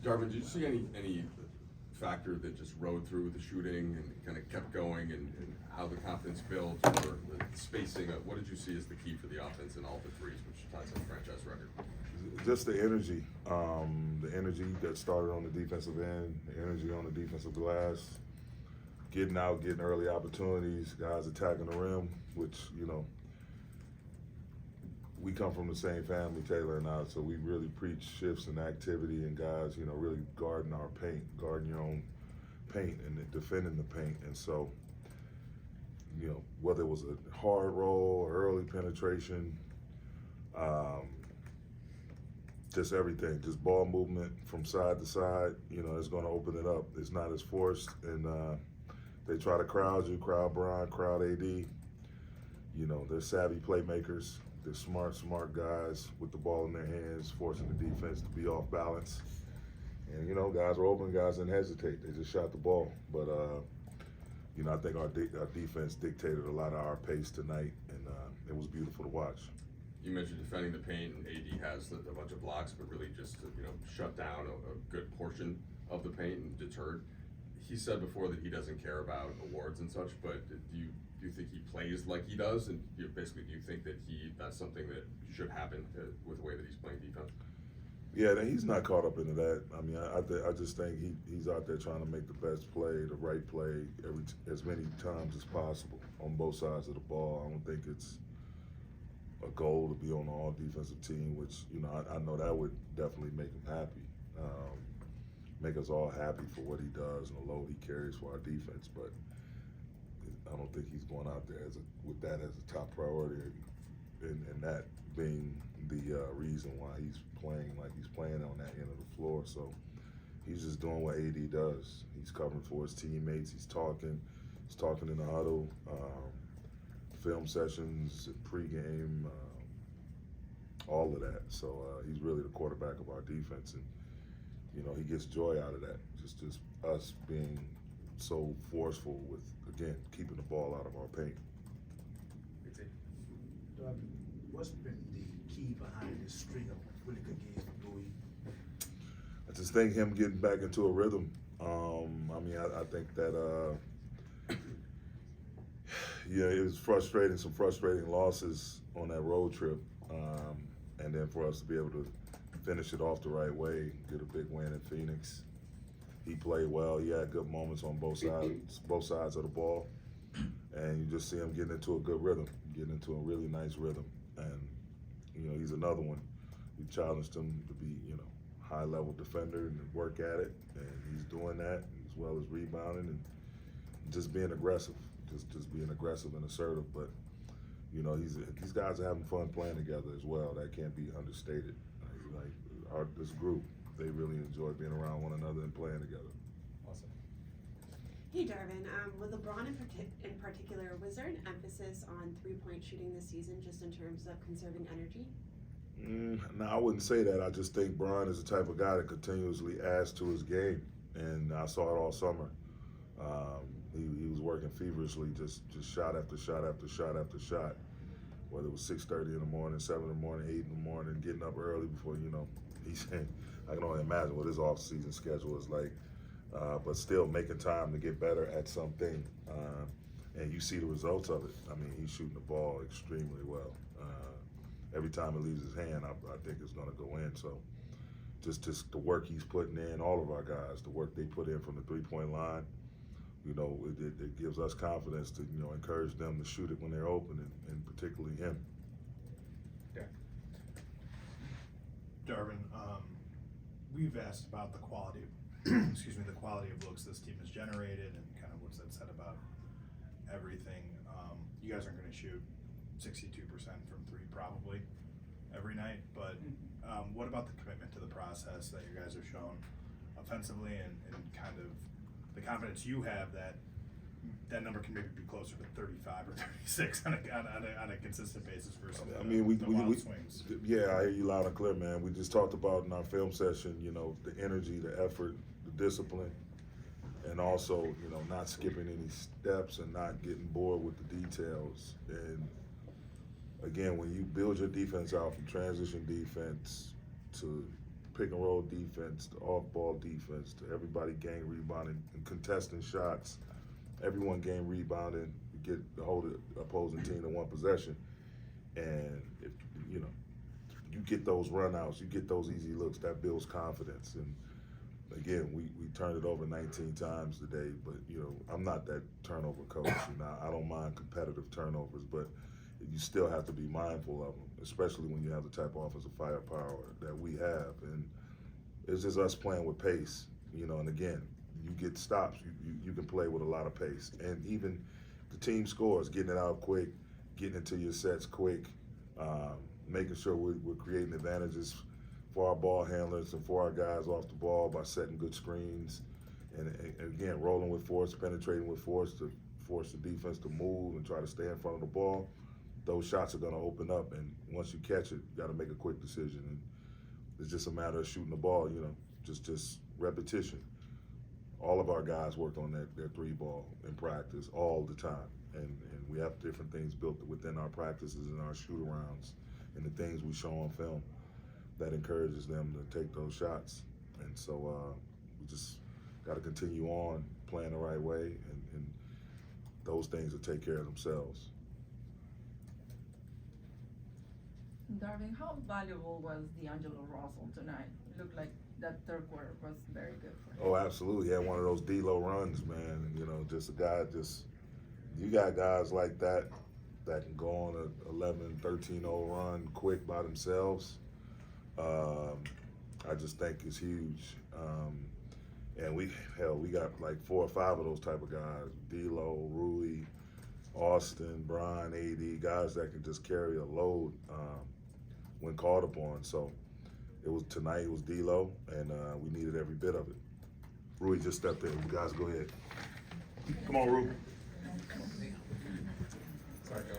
Darvin, did you see any factor that just rode through the shooting and kind of kept going, and how the confidence built, or the spacing? What did you see as the key for the offense in all the threes, which ties up franchise record? Just the energy that started on the defensive end, the energy on the defensive glass, getting out, getting early opportunities, guys attacking the rim, which, we come from the same family, Taylor and I, so we really preach shifts in activity and guys, really guarding our paint, guarding your own paint and then defending the paint. And so, whether it was a hard roll or early penetration, just everything, just ball movement from side to side, it's going to open it up. It's not as forced, and they try to crowd you, crowd Brian, crowd AD. They're savvy playmakers. They're smart guys with the ball in their hands, forcing the defense to be off balance. And, guys were open, guys didn't hesitate. They just shot the ball. But, I think our defense dictated a lot of our pace tonight, and it was beautiful to watch. You mentioned defending the paint, and AD has a bunch of blocks, but really just shut down a good portion of the paint and deterred. He said before that he doesn't care about awards and such, but do you think he plays like he does? And do you think that that's something that should happen with the way that he's playing defense? Yeah, he's not caught up into that. I mean, I just think he's out there trying to make the best play, the right play, as many times as possible on both sides of the ball. I don't think it's a goal to be on the all-defensive team, which, I know that would definitely make him happy. Make us all happy for what he does and the load he carries for our defense, but I don't think he's going out there with that as a top priority, and that being the reason why he's playing like he's playing on that end of the floor. So he's just doing what AD does. He's covering for his teammates. He's talking in the huddle, film sessions, pregame, all of that. So he's really the quarterback of our defense, and he gets joy out of that. Just us being so forceful with, again, keeping the ball out of our paint. What's been the key behind this string of really good games for Bowie? I just think him getting back into a rhythm. I think that it was frustrating, some frustrating losses on that road trip, and then for us to be able to finish it off the right way, get a big win in Phoenix. He played well. He had good moments on both sides of the ball, and you just see him getting into a good rhythm, getting into a really nice rhythm. And he's another one. We challenged him to be, high-level defender and work at it, and he's doing that as well as rebounding and just being aggressive, just being aggressive and assertive. But these guys are having fun playing together as well. That can't be understated. This group, they really enjoy being around one another and playing together. Awesome. Hey Darvin, with LeBron in particular, was there an emphasis on three-point shooting this season just in terms of conserving energy? No, I wouldn't say that. I just think Brian is the type of guy that continuously adds to his game, and I saw it all summer. He was working feverishly, just shot after shot after shot after shot, whether it was 6:30 in the morning, 7 in the morning, 8 in the morning, getting up early before, I can only imagine what his off-season schedule is like, but still making time to get better at something, and you see the results of it. I mean, he's shooting the ball extremely well. Every time it leaves his hand, I think it's going to go in. So just the work he's putting in, all of our guys, the work they put in from the three-point line, it gives us confidence to, encourage them to shoot it when they're open, and particularly him. Yeah. Darvin, we've asked about the quality, the quality of looks this team has generated, and kind of what's that said about everything. You guys aren't going to shoot 62% from three probably every night, but what about the commitment to the process that you guys have shown offensively, and kind of the confidence you have that number can maybe be closer to 35 or 36 on a consistent basis versus the wild swings? Yeah, I hear you loud and clear, man. We just talked about in our film session, the energy, the effort, the discipline, and also, not skipping any steps and not getting bored with the details. And again, when you build your defense out from transition defense to pick and roll defense, the off ball defense, to everybody gang rebounding and contesting shots, everyone game rebounding, get the whole opposing team in one possession. And if you know, you get those runouts, you get those easy looks, that builds confidence. And again, we turned it over 19 times today, but you know, I'm not that turnover coach. You know, I don't mind competitive turnovers, but you still have to be mindful of them, especially when you have the type of offensive firepower that we have. And it's just us playing with pace, you know. And again, you get stops, you can play with a lot of pace, and even the team scores, getting it out quick, getting into your sets quick, making sure we're creating advantages for our ball handlers and for our guys off the ball by setting good screens, and again, rolling with force, penetrating with force to force the defense to move and try to stay in front of the ball. Those shots are going to open up, and once you catch it, you got to make a quick decision. And it's just a matter of shooting the ball, you know, just repetition. All of our guys worked on their three ball in practice all the time, and we have different things built within our practices and our shoot-arounds and the things we show on film that encourages them to take those shots. And so we just got to continue on playing the right way, and those things will take care of themselves. Darvin, how valuable was D'Angelo Russell tonight? It looked like that third quarter was very good for him. Oh, absolutely. He had one of those D-Lo runs, man. And, you know, just a guy, you got guys like that can go on a 11, 13-0 run quick by themselves. I just think it's huge. And we got like 4 or 5 of those type of guys: D'Lo, Rui, Austin, Brian, AD, guys that can just carry a load when called upon. So tonight it was D'Lo, and we needed every bit of it. Rui just stepped in. You guys go ahead. Come on, Rui. Sorry, Joe.